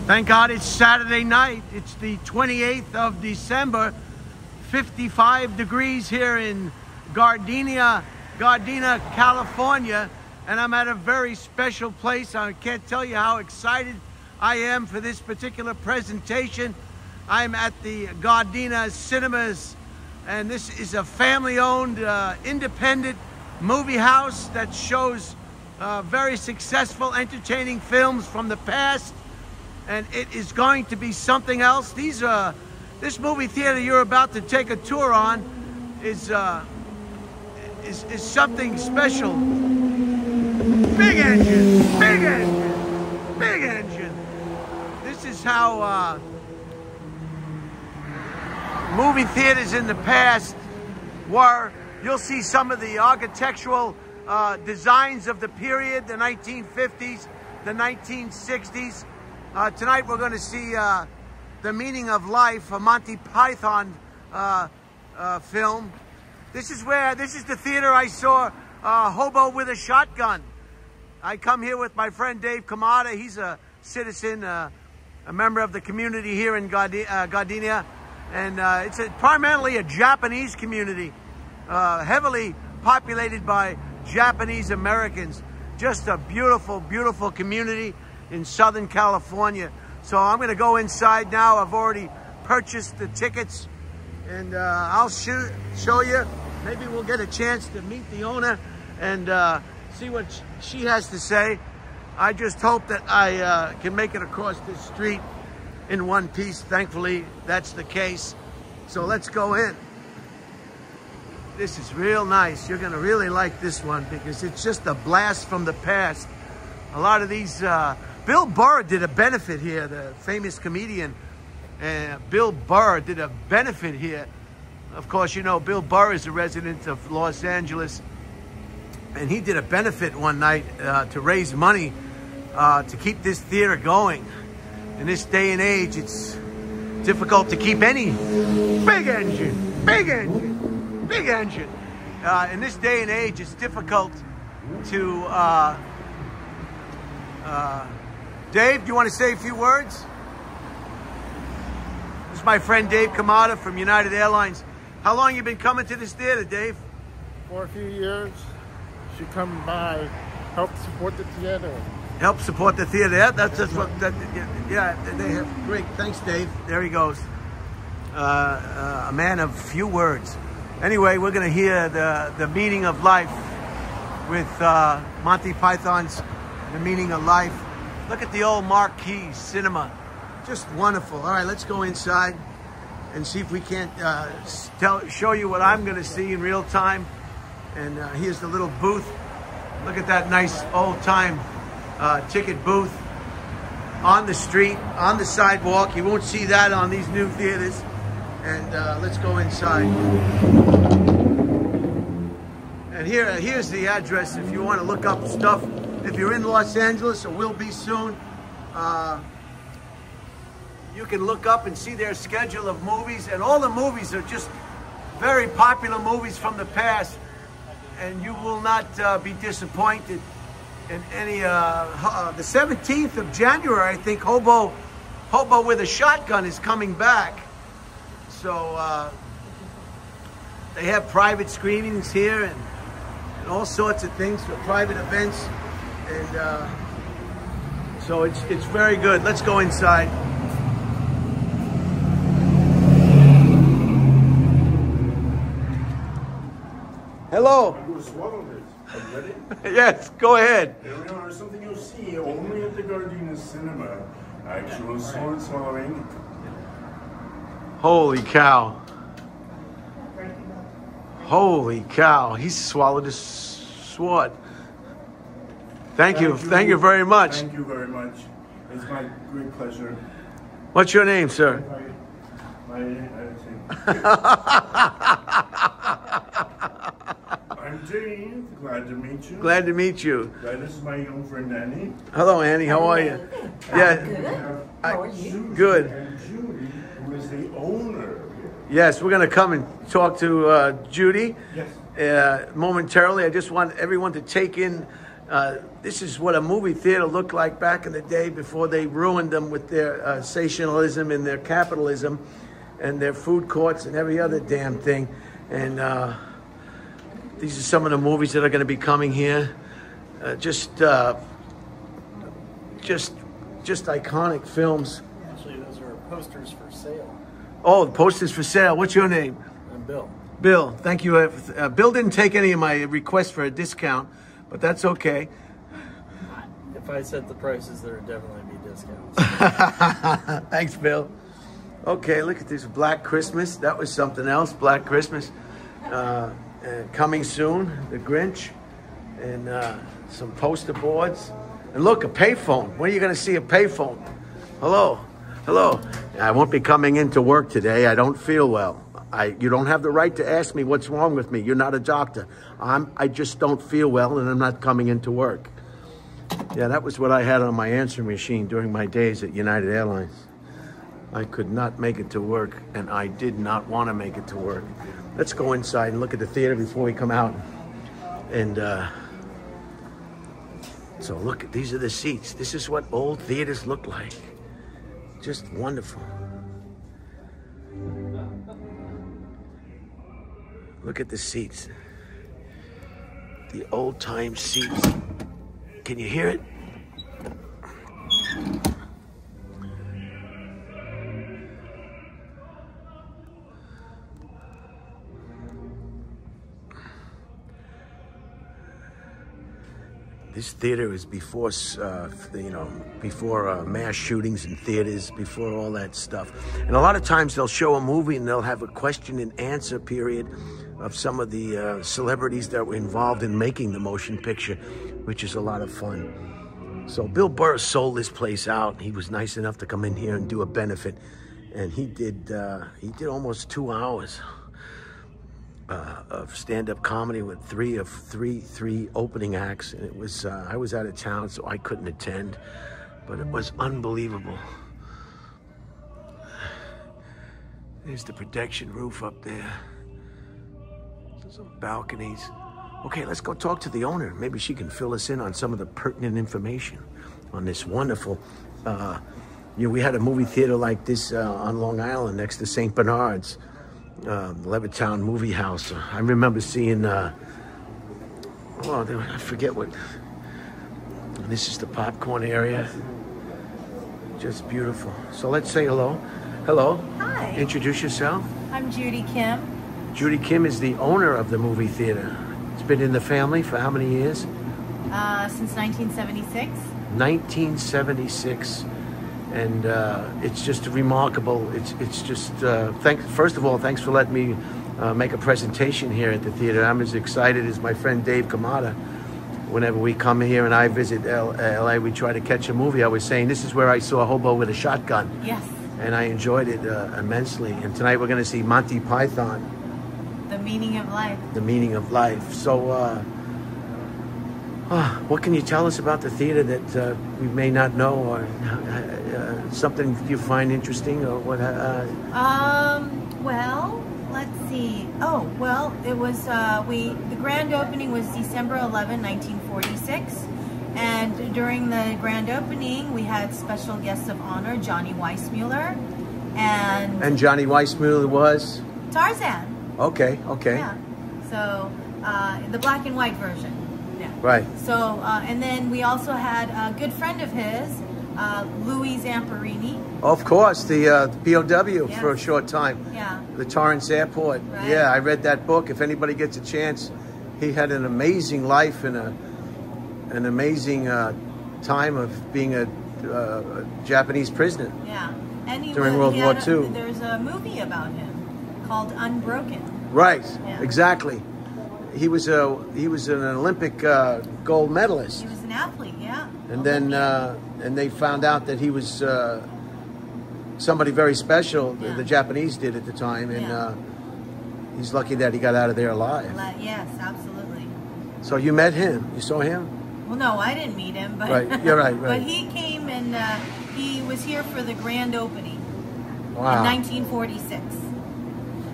Thank God it's Saturday night. It's the 28th of December, 55 degrees here in Gardena, California. And I'm at a very special place. I can't tell you how excited I am for this particular presentation. I'm at the Gardena Cinemas, and this is a family-owned, independent movie house that shows very successful, entertaining films from the past. And it is going to be something else. This movie theater you're about to take a tour on is something special. Big engine, big engine, big engine. This is how movie theaters in the past were. You'll see some of the architectural designs of the period, the 1950s, the 1960s. Tonight we're going to see The Meaning of Life, a Monty Python film. This is the theater I saw Hobo with a Shotgun. I come here with my friend Dave Kamada. He's a citizen, a member of the community here in Gardena. And it's primarily a Japanese community, heavily populated by Japanese Americans. Just a beautiful, beautiful community in Southern California. So I'm going to go inside now. I've already purchased the tickets, and I'll show you. Maybe we'll get a chance to meet the owner and see what she has to say. I just hope that I can make it across this street in one piece. Thankfully, that's the case. So let's go in. This is real nice. You're going to really like this one because it's just a blast from the past. A lot of these... Bill Burr did a benefit here, the famous comedian. Bill Burr did a benefit here. Of course, you know, Bill Burr is a resident of Los Angeles. And he did a benefit one night to raise money to keep this theater going. In this day and age, it's difficult to keep any big engine, big engine, big engine. In this day and age, it's difficult to... Dave, do you want to say a few words? This is my friend Dave Kamada from United Airlines. How long you been coming to this theater, Dave? For a few years. Should come by, help support the theater. Help support the theater. Yeah, that's what. Yeah, they have. Great, thanks, Dave. There he goes. A man of few words. Anyway, we're going to hear the meaning of life with Monty Python's The Meaning of Life. Look at the old marquee cinema. Just wonderful. All right, let's go inside and see if we can't show you what I'm going to see in real time. And here's the little booth. Look at that nice old-time ticket booth on the street, on the sidewalk. You won't see that on these new theaters. And let's go inside. And here's the address if you want to look up stuff. If you're in Los Angeles, or will be soon, you can look up and see their schedule of movies. And all the movies are just very popular movies from the past. And you will not be disappointed in any... the 17th of January, I think, Hobo with a Shotgun is coming back. So they have private screenings here and all sorts of things for private events. And so it's very good. Let's go inside. Hello. I'm going to swallow this. Are you ready? Yes, go ahead. Here we are. Something you'll see only at the Gardena Cinema. Actual sword swallowing. Holy cow. Holy cow. He swallowed his sword. Thank you very much. Thank you very much. It's my great pleasure. What's your name, sir? I'm Dave. Glad to meet you. Glad to meet you. This is my young friend Annie. Hello, Annie. How are you? Yeah. Good. How are you? Good. And Judy, who is the owner. Yes, we're going to come and talk to Judy Yes. momentarily. I just want everyone to take in This is what a movie theater looked like back in the day before they ruined them with their sensationalism and their capitalism and their food courts and every other damn thing. And these are some of the movies that are going to be coming here. Just iconic films. Actually, those are posters for sale. Oh, the posters for sale. What's your name? I'm Bill. Bill, thank you. Bill didn't take any of my requests for a discount, but that's okay. If I set the prices, there would definitely be discounts. Thanks, Bill. Okay, look at this Black Christmas. That was something else. Black Christmas. Coming soon, The Grinch, and some poster boards. And look, a payphone. When are you going to see a payphone? Hello. Hello. I won't be coming into work today. I don't feel well. You don't have the right to ask me what's wrong with me. You're not a doctor. I just don't feel well, and I'm not coming into work. Yeah, that was what I had on my answering machine during my days at United Airlines. I could not make it to work, and I did not want to make it to work. Let's go inside and look at the theater before we come out. And so look, these are the seats. This is what old theaters look like. Just wonderful. Look at the seats. The old-time seats. Can you hear it? This theater is before, before mass shootings in theaters, before all that stuff. And a lot of times they'll show a movie and they'll have a question and answer period of some of the celebrities that were involved in making the motion picture, which is a lot of fun. So Bill Burr sold this place out. He was nice enough to come in here and do a benefit. And he did almost 2 hours of stand-up comedy with three opening acts. And it was, I was out of town, so I couldn't attend, but it was unbelievable. There's the projection roof up there. Some balconies. Okay, let's go talk to the owner. Maybe she can fill us in on some of the pertinent information on this wonderful, we had a movie theater like this on Long Island next to St. Bernard's. Levittown Movie House. I remember seeing, I forget what. This is the popcorn area. Just beautiful. So let's say hello. Hello. Hi. Introduce yourself. I'm Judy Kim. Judy Kim is the owner of the movie theater. It's been in the family for how many years? Since 1976. 1976. And it's just remarkable. It's just, first of all, thanks for letting me make a presentation here at the theater. I'm as excited as my friend Dave Kamada. Whenever we come here and I visit LA, we try to catch a movie. I was saying this is where I saw Hobo with a Shotgun. Yes. And I enjoyed it immensely. And tonight we're going to see Monty Python. The Meaning of Life. The Meaning of Life. So, what can you tell us about the theater that we may not know, or something you find interesting, or what? Well, let's see. Oh, well, it was the grand opening was December 11, 1946, and during the grand opening, we had special guests of honor, Johnny Weissmuller, and Johnny Weissmuller was Tarzan. Okay. Yeah. So the black and white version. Yeah. Right. So, and then we also had a good friend of his, Louis Zamperini. Of course, the POW Yes. for a short time. Yeah. The Torrance Airport. Right. Yeah, I read that book. If anybody gets a chance, he had an amazing life and an amazing time of being a Japanese prisoner. Yeah. And During World War II. There's a movie about him called Unbroken. Right. Yeah. Exactly. He was an Olympic gold medalist. He was an athlete, yeah. And then and they found out that he was somebody very special. Yeah. The Japanese did at the time, and Yeah. he's lucky that he got out of there alive. Yes, absolutely. So you met him? You saw him? Well, no, I didn't meet him, but Right. You're right. but he came and he was here for the grand opening Wow. in 1946.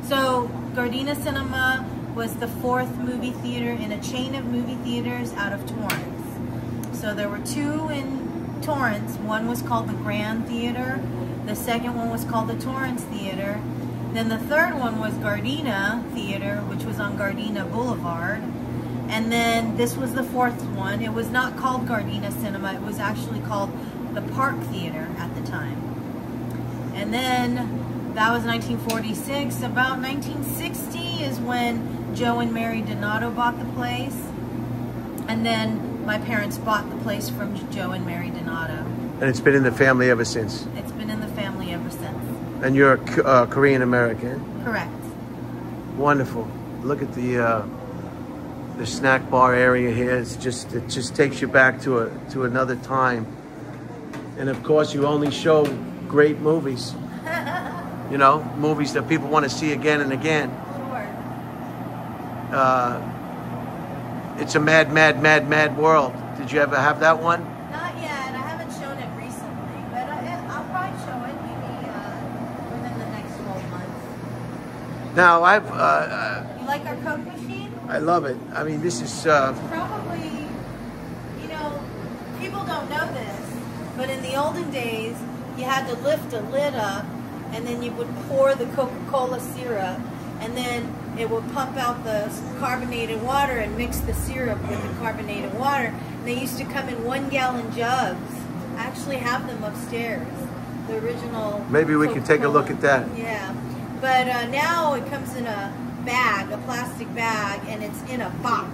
So Gardena Cinema was the 4th movie theater in a chain of movie theaters out of Torrance. So there were two in Torrance. One was called the Grand Theater. The second one was called the Torrance Theater. Then the third one was Gardena Theater, which was on Gardena Boulevard. And then this was the fourth one. It was not called Gardena Cinema. It was actually called the Park Theater at the time. And then that was 1946. About 1960 is when Joe and Mary Donato bought the place. And then my parents bought the place from Joe and Mary Donato. And it's been in the family ever since. It's been in the family ever since. And you're a Korean American. Correct. Wonderful. Look at the snack bar area here. It just takes you back to another time. And of course, you only show great movies. You know, movies that people want to see again and again. Sure. It's a mad, mad, mad, mad world. Did you ever have that one? Not yet. I haven't shown it recently, but I'll probably show it maybe within the next 12 months. Now, You like our Coke machine? I love it. I mean, this is... Probably, you know, people don't know this, but in the olden days, you had to lift a lid up, and then you would pour the Coca-Cola syrup, and then it would pump out the carbonated water and mix the syrup with the carbonated water. And they used to come in 1-gallon jugs. I actually have them upstairs. The original Maybe we can take a look at that. Yeah. But now it comes in a bag, a plastic bag, and it's in a box.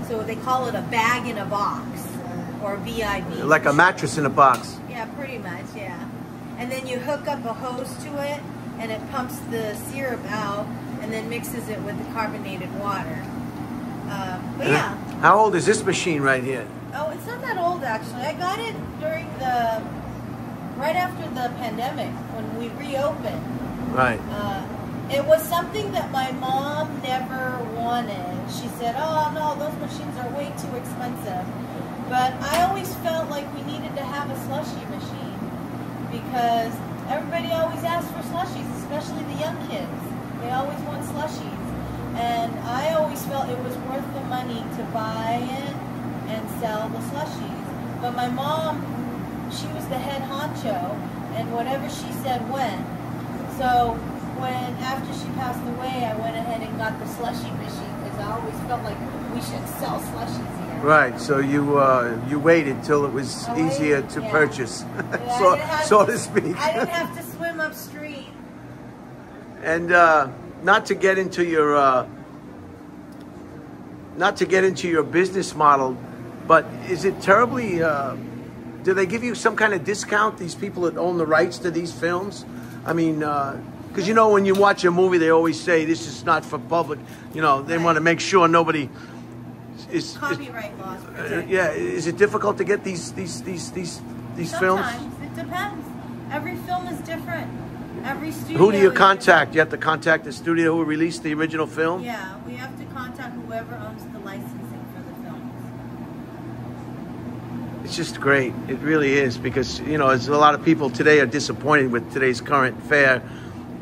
So they call it a bag in a box, or BIB. Like a mattress in a box. Yeah, pretty much, yeah. And then you hook up a hose to it, and it pumps the syrup out, and then mixes it with the carbonated water. But yeah. How old is this machine right here? Oh, it's not that old actually. I got it right after the pandemic when we reopened. Right. It was something that my mom never wanted. She said, "Oh no, those machines are way too expensive." But I always felt like we needed to have a slushy machine because everybody always asks for slushies, especially the young kids. They always want slushies. And I always felt it was worth the money to buy it and sell the slushies. But my mom, she was the head honcho, and whatever she said went. So after she passed away, I went ahead and got the slushy machine because I always felt like we should sell slushies here. Right, so you waited till it was easier to purchase, so to speak. I didn't have to swim upstream. And not to get into your business model, but is it terribly? Do they give you some kind of discount? These people that own the rights to these films, I mean, because you know when you watch a movie, they always say this is not for public. You know, they want to make sure nobody is Copyright laws. yeah, is it difficult to get these films? Sometimes it depends. Every film is different. Every studio. Who do you contact? You have to contact the studio who released the original film? Yeah, we have to contact whoever owns the licensing for the films. It's just great. It really is, because, you know, there's a lot of people today are disappointed with today's current fare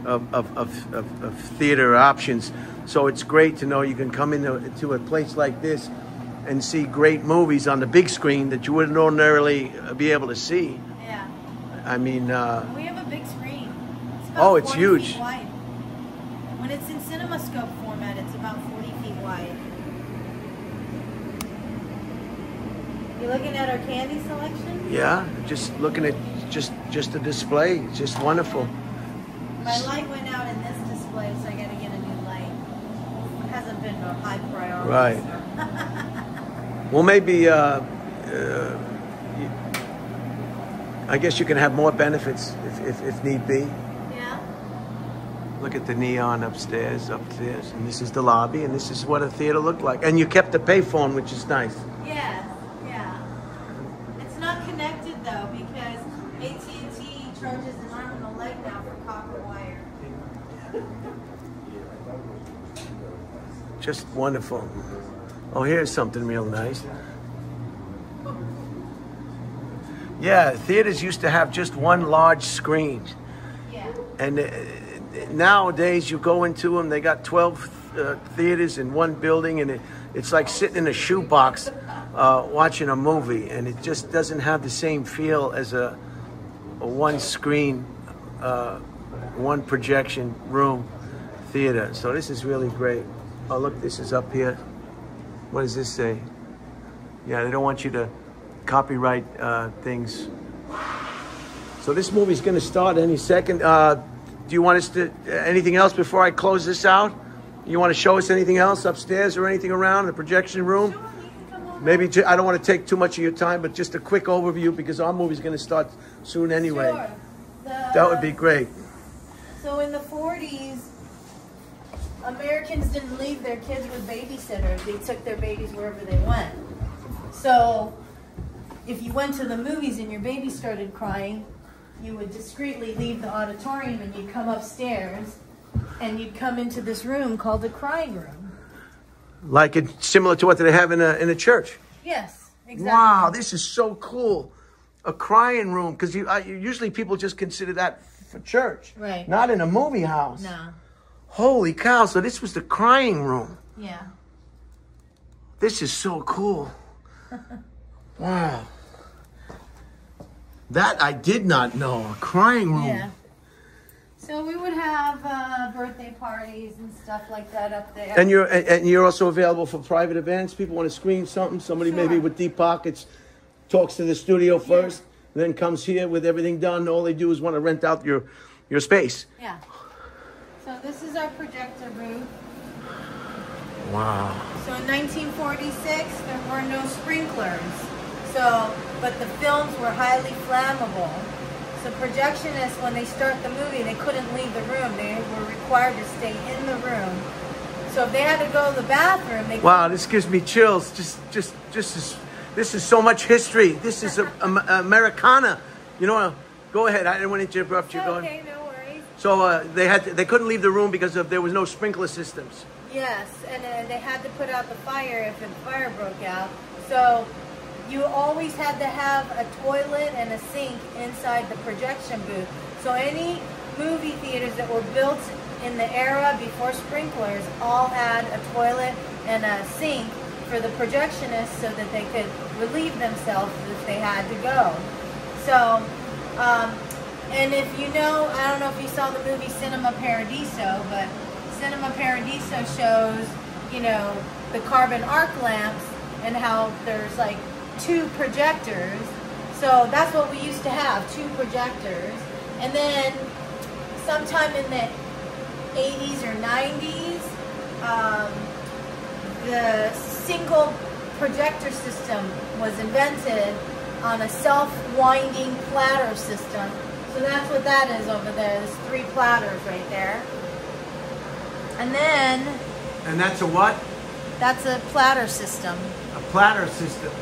of theater options. So it's great to know you can come into a place like this and see great movies on the big screen that you wouldn't ordinarily be able to see. Yeah. I mean... we have a big screen. It's 40 huge. feet wide. When it's in CinemaScope format, it's about 40 feet wide. You looking at our candy selection? Yeah, just looking at just the display. It's just wonderful. My light went out in this display, so I got to get a new light. It hasn't been a high priority. Right. Well, maybe I guess you can have more benefits if need be. Yeah. Look at the neon upstairs, and this is the lobby, and this is what a theater looked like. And you kept the payphone, which is nice. Yes. Yeah. It's not connected though because AT&T charges an arm and a leg now for copper wire. Just wonderful. Oh, here's something real nice. Yeah, theaters used to have just one large screen. Yeah. And nowadays you go into them, they got 12 theaters in one building, and it's like sitting in a shoebox watching a movie, and it just doesn't have the same feel as a one screen, one projection room theater. So this is really great. Oh, look, this is up here. What does this say? Yeah, they don't want you to copyright things. So this movie's going to start any second. Do you want us to anything else before I close this out? You want to show us anything else upstairs or anything around the projection room? Sure, you can come over. Maybe I don't want to take too much of your time, but just a quick overview because our movie's going to start soon anyway. Sure. That would be great. So in the 40s, Americans didn't leave their kids with babysitters. They took their babies wherever they went. So if you went to the movies and your baby started crying, you would discreetly leave the auditorium and you'd come upstairs and you'd come into this room called the crying room. Like it's similar to what they have in a church. Yes, exactly. Wow, this is so cool. A crying room, because usually people just consider that for church. Right. Not in a movie house. No. Holy cow, so this was the crying room. Yeah. This is so cool. Wow. That I did not know, a crying room. Yeah. So we would have birthday parties and stuff like that up there. And you're also available for private events. People want to screen something. Somebody Sure. maybe with deep pockets talks to the studio first, then comes here with everything done. All they do is want to rent out your space. Yeah. So this is our projector booth. Wow. So in 1946, there were no sprinklers. So, but the films were highly flammable. So projectionists, when they start the movie, they couldn't leave the room. They were required to stay in the room. So if they had to go to the bathroom, they Wow, this gives me chills. This is so much history. This is Americana. You know, go ahead. I didn't want to interrupt you. Go ahead. Okay, no worries. So they couldn't leave the room because there was no sprinkler systems. Yes, and they had to put out the fire if the fire broke out. So you always had to have a toilet and a sink inside the projection booth. So any movie theaters that were built in the era before sprinklers all had a toilet and a sink for the projectionists so that they could relieve themselves if they had to go. So, and if you know, I don't know if you saw the movie Cinema Paradiso, but Cinema Paradiso shows, you know, the carbon arc lamps and how there's like 2 projectors. So that's what we used to have, 2 projectors. And then sometime in the 80s or 90s, the single projector system was invented on a self-winding platter system. So that's what that is over there. There's 3 platters right there. And then... And that's a what? That's a platter system. A platter system.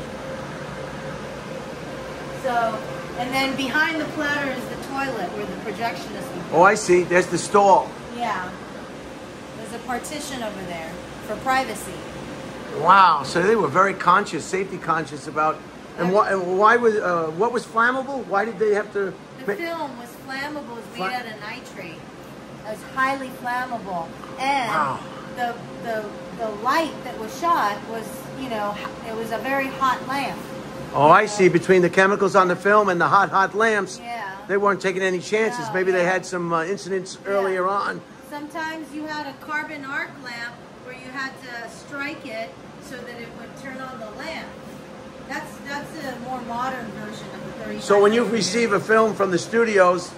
So, and then behind the platter is the toilet where the projectionist would go. Oh, I see. There's the stall. Yeah. There's a partition over there for privacy. Wow. So they were very conscious, safety conscious about. And why was what was flammable? Why did they have to? The film was flammable. It was made out of nitrate. It was highly flammable, and wow. the light that was shot was, you know, it was a very hot lamp. Oh, I see. Between the chemicals on the film and the hot lamps, yeah, they weren't taking any chances. No, Maybe they yeah. had some incidents earlier on. Sometimes you had a carbon arc lamp where you had to strike it so that it would turn on the lamp. That's a more modern version of the 35. So when you receive a film from the studios,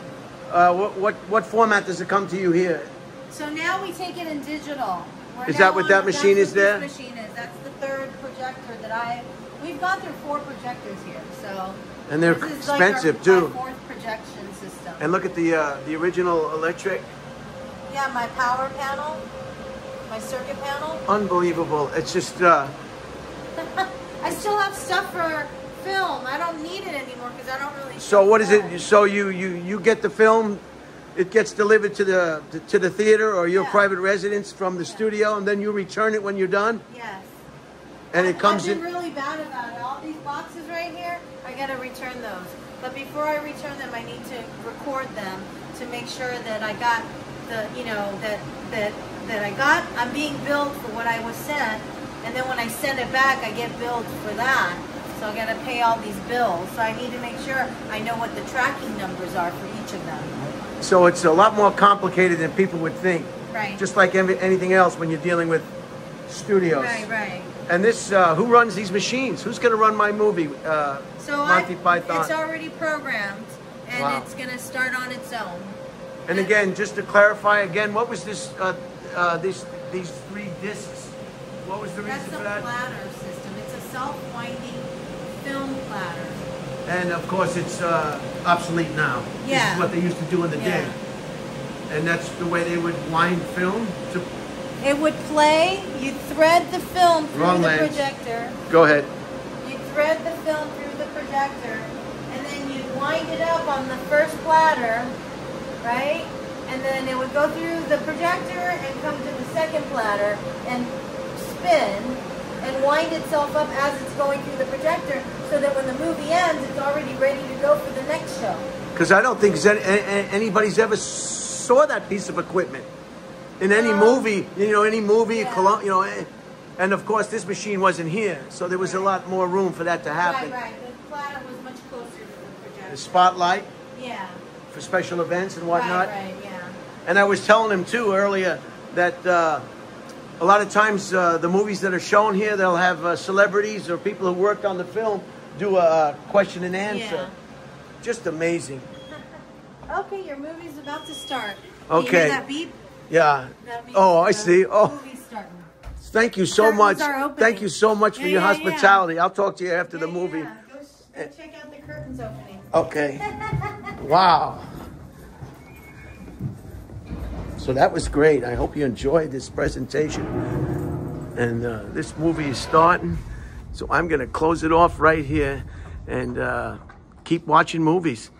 what format does it come to you here? So now we take it in digital. Is that what that machine is there? This machine is. That's the 3rd projector that we've gone through 4 projectors here. So and they're this is expensive like too. my 4th projection system. And look at the original electric. Yeah, my power panel, my circuit panel. Unbelievable. It's just. I still have stuff for film. I don't need it anymore because I don't really. So what is it? So you get the film, it gets delivered to the theater or your private residence from the studio, and then you return it when you're done. Yes. And it comes I've in. been really bad about it. All these boxes right here, I gotta return those. But before I return them, I need to record them to make sure that I got the, you know, that I got. I'm being billed for what I was sent, and then when I send it back, I get billed for that. So I got to pay all these bills. So I need to make sure I know what the tracking numbers are for each of them. So it's a lot more complicated than people would think. Right. Just like anything else when you're dealing with studios. Right, right. And this, who runs these machines? Who's going to run my movie, Monty Python? It's already programmed, and Wow. it's going to start on its own. And again, just to clarify again, what was this? These 3 discs. What was the reason That's for a that? platter system. It's a self-winding film platter. And of course, it's obsolete now. Yeah. This is what they used to do in the Yeah. day. And that's the way they would wind film. It would play. You thread the film through Wrong the lens. projector. Go ahead. You thread the film through the projector, and then you'd wind it up on the first platter, right? And then it would go through the projector and come to the second platter and spin and wind itself up as it's going through the projector, so that when the movie ends, it's already ready to go for the next show. Because I don't think anybody's ever saw that piece of equipment in any movie. You know, any movie, Yeah. you know. And of course, this machine wasn't here, so there was a lot more room for that to happen. Right, right. The platter was much closer to the projector. The spotlight Yeah. for special events and whatnot. Right, right, yeah. And I was telling him too earlier that a lot of times the movies that are shown here, they'll have celebrities or people who worked on the film do a question and answer. Yeah. Just amazing. Okay, your movie's about to start. Okay. You hear that beep? Yeah. That means Oh, I the see. Oh, movie's starting. thank you so Curtains much. are opening. Thank you so much for Yeah, your yeah, hospitality. I'll talk to you after the Yeah, movie. yeah. Go check out the curtains opening. Okay. Wow. So that was great. I hope you enjoyed this presentation. And this movie is starting. So I'm going to close it off right here and keep watching movies.